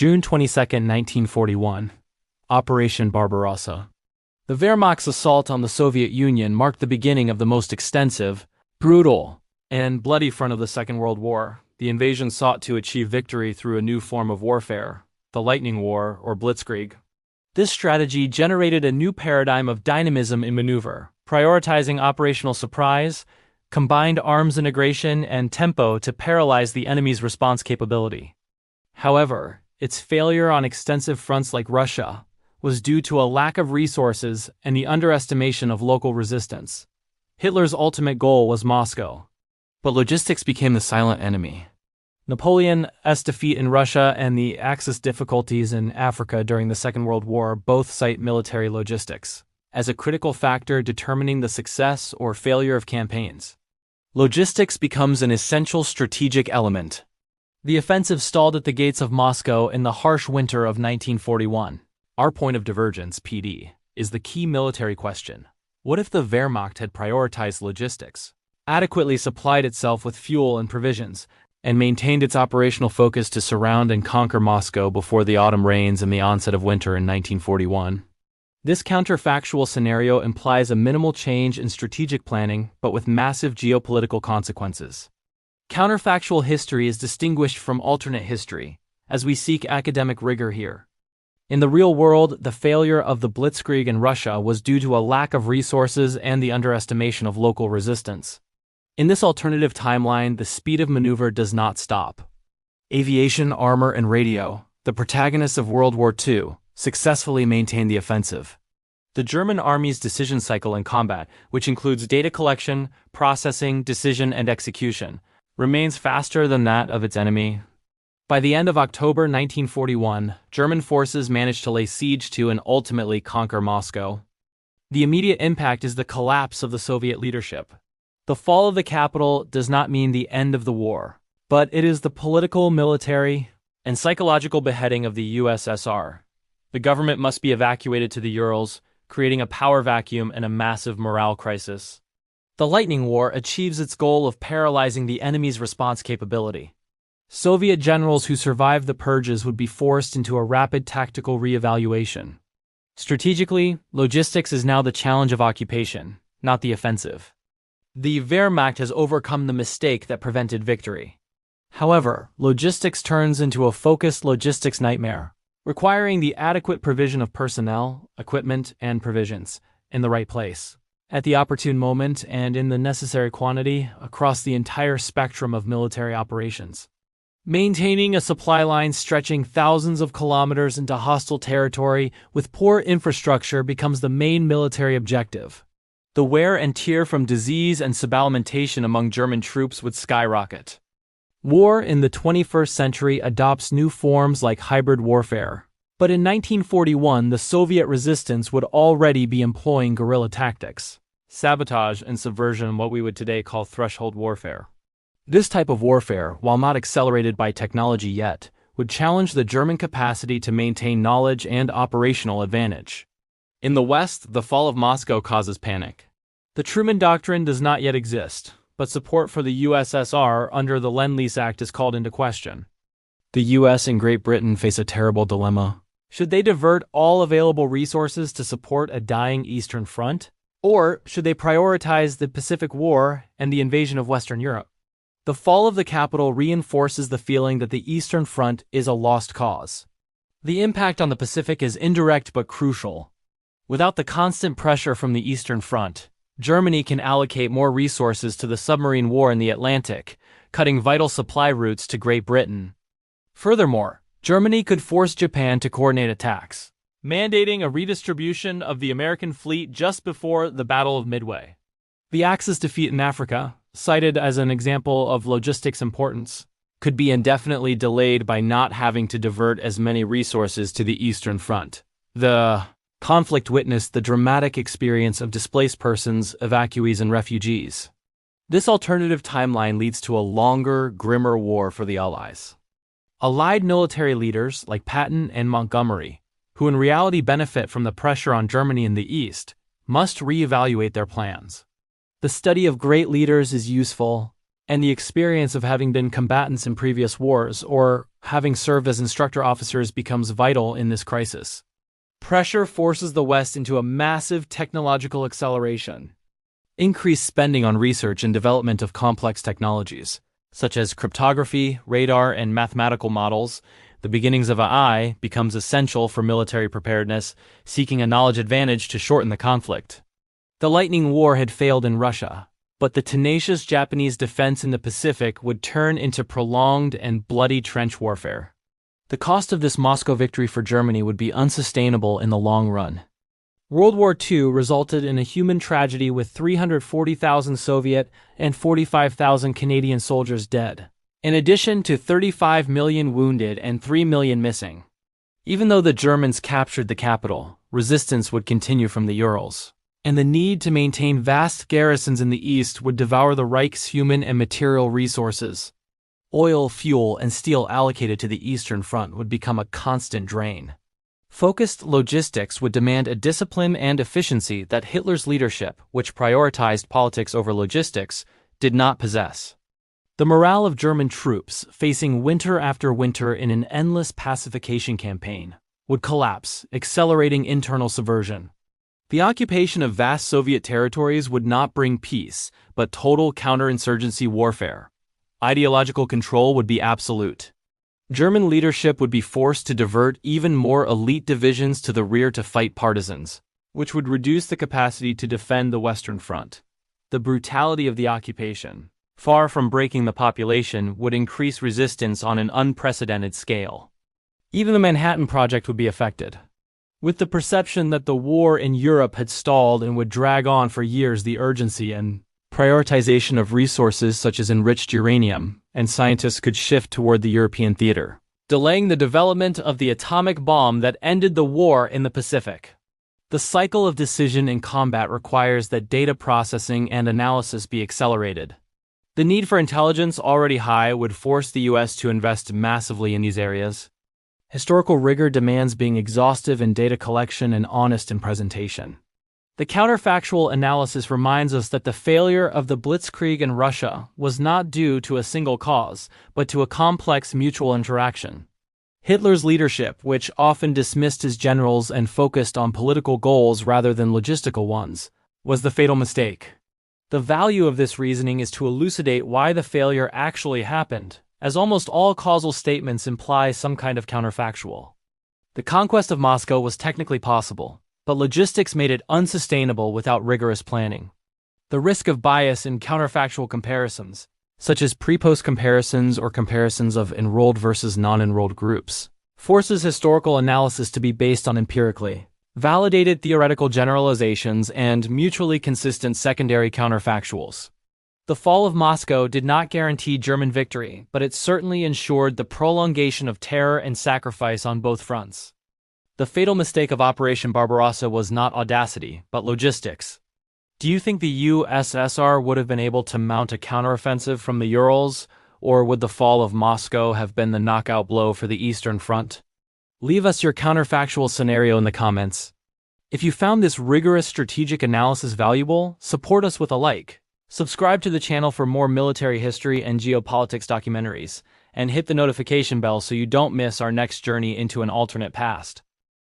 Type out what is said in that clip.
June 22, 1941. Operation Barbarossa. The Wehrmacht's assault on the Soviet Union marked the beginning of the most extensive, brutal, and bloody front of the Second World War. The invasion sought to achieve victory through a new form of warfare, the Lightning War or Blitzkrieg. This strategy generated a new paradigm of dynamism in maneuver, prioritizing operational surprise, combined arms integration, and tempo to paralyze the enemy's response capability. However, its failure on extensive fronts like Russia was due to a lack of resources and the underestimation of local resistance. Hitler's ultimate goal was Moscow, but logistics became the silent enemy. Napoleon's defeat in Russia and the Axis difficulties in Africa during the Second World War both cite military logistics as a critical factor determining the success or failure of campaigns. Logistics becomes an essential strategic element. The offensive stalled at the gates of Moscow in the harsh winter of 1941. Our point of divergence, PD, is the key military question. What if the Wehrmacht had prioritized logistics, adequately supplied itself with fuel and provisions, and maintained its operational focus to surround and conquer Moscow before the autumn rains and the onset of winter in 1941? This counterfactual scenario implies a minimal change in strategic planning, but with massive geopolitical consequences. Counterfactual history is distinguished from alternate history, as we seek academic rigor here. In the real world, the failure of the Blitzkrieg in Russia was due to a lack of resources and the underestimation of local resistance. In this alternative timeline, the speed of maneuver does not stop. Aviation, armor, and radio, the protagonists of World War II, successfully maintained the offensive. The German army's decision cycle in combat, which includes data collection, processing, decision, and execution, remains faster than that of its enemy. By the end of October 1941, German forces managed to lay siege to and ultimately conquer Moscow. The immediate impact is the collapse of the Soviet leadership. The fall of the capital does not mean the end of the war, but it is the political, military, and psychological beheading of the USSR. The government must be evacuated to the Urals, creating a power vacuum and a massive morale crisis. The Lightning War achieves its goal of paralyzing the enemy's response capability. Soviet generals who survived the purges would be forced into a rapid tactical reevaluation. Strategically, logistics is now the challenge of occupation, not the offensive. The Wehrmacht has overcome the mistake that prevented victory. However, logistics turns into a focused logistics nightmare, requiring the adequate provision of personnel, equipment, and provisions in the right place, at the opportune moment, and in the necessary quantity across the entire spectrum of military operations. Maintaining a supply line stretching thousands of kilometers into hostile territory with poor infrastructure becomes the main military objective. The wear and tear from disease and subalimentation among German troops would skyrocket. War in the 21st century adopts new forms like hybrid warfare, but in 1941 the Soviet resistance would already be employing guerrilla tactics, sabotage and subversion, what we would today call threshold warfare. This type of warfare, while not accelerated by technology yet, would challenge the German capacity to maintain knowledge and operational advantage. In the West, the fall of Moscow causes panic. The Truman Doctrine does not yet exist, but support for the USSR under the Lend-Lease Act is called into question. The US and Great Britain face a terrible dilemma. Should they divert all available resources to support a dying Eastern Front? Or should they prioritize the Pacific War and the invasion of Western Europe? The fall of the capital reinforces the feeling that the Eastern Front is a lost cause. The impact on the Pacific is indirect but crucial. Without the constant pressure from the Eastern Front, Germany can allocate more resources to the submarine war in the Atlantic, cutting vital supply routes to Great Britain. Furthermore, Germany could force Japan to coordinate attacks, mandating a redistribution of the American fleet just before the Battle of Midway. The Axis defeat in Africa, cited as an example of logistics importance, could be indefinitely delayed by not having to divert as many resources to the Eastern Front. The conflict witnessed the dramatic experience of displaced persons, evacuees, and refugees. This alternative timeline leads to a longer, grimmer war for the Allies. Allied military leaders like Patton and Montgomery, who in reality benefit from the pressure on Germany in the East, must reevaluate their plans. The study of great leaders is useful, and the experience of having been combatants in previous wars or having served as instructor officers becomes vital in this crisis. Pressure forces the West into a massive technological acceleration. Increased spending on research and development of complex technologies, such as cryptography, radar, and mathematical models, the beginnings of AI, becomes essential for military preparedness, seeking a knowledge advantage to shorten the conflict. The Lightning War had failed in Russia, but the tenacious Japanese defense in the Pacific would turn into prolonged and bloody trench warfare. The cost of this Moscow victory for Germany would be unsustainable in the long run. World War II resulted in a human tragedy with 340,000 Soviet and 45,000 Canadian soldiers dead, in addition to 35 million wounded and 3 million missing. Even though the Germans captured the capital, resistance would continue from the Urals, and the need to maintain vast garrisons in the east would devour the Reich's human and material resources. Oil, fuel, and steel allocated to the Eastern Front would become a constant drain. Focused logistics would demand a discipline and efficiency that Hitler's leadership, which prioritized politics over logistics, did not possess. The morale of German troops, facing winter after winter in an endless pacification campaign, would collapse, accelerating internal subversion. The occupation of vast Soviet territories would not bring peace, but total counterinsurgency warfare. Ideological control would be absolute. German leadership would be forced to divert even more elite divisions to the rear to fight partisans, which would reduce the capacity to defend the Western Front. The brutality of the occupation, far from breaking the population, would increase resistance on an unprecedented scale. Even the Manhattan Project would be affected. With the perception that the war in Europe had stalled and would drag on for years, the urgency and prioritization of resources such as enriched uranium and scientists could shift toward the European theater, delaying the development of the atomic bomb that ended the war in the Pacific. The cycle of decision in combat requires that data processing and analysis be accelerated. The need for intelligence, already high, would force the U.S. to invest massively in these areas. Historical rigor demands being exhaustive in data collection and honest in presentation. The counterfactual analysis reminds us that the failure of the Blitzkrieg in Russia was not due to a single cause, but to a complex mutual interaction. Hitler's leadership, which often dismissed his generals and focused on political goals rather than logistical ones, was the fatal mistake. The value of this reasoning is to elucidate why the failure actually happened, as almost all causal statements imply some kind of counterfactual. The conquest of Moscow was technically possible, but logistics made it unsustainable without rigorous planning. The risk of bias in counterfactual comparisons, such as pre-post comparisons or comparisons of enrolled versus non-enrolled groups, forces historical analysis to be based on empirically validated theoretical generalizations and mutually consistent secondary counterfactuals. The fall of Moscow did not guarantee German victory, but it certainly ensured the prolongation of terror and sacrifice on both fronts. The fatal mistake of Operation Barbarossa was not audacity, but logistics. Do you think the USSR would have been able to mount a counteroffensive from the Urals, or would the fall of Moscow have been the knockout blow for the Eastern Front? Leave us your counterfactual scenario in the comments. If you found this rigorous strategic analysis valuable, support us with a like. Subscribe to the channel for more military history and geopolitics documentaries, and hit the notification bell so you don't miss our next journey into an alternate past.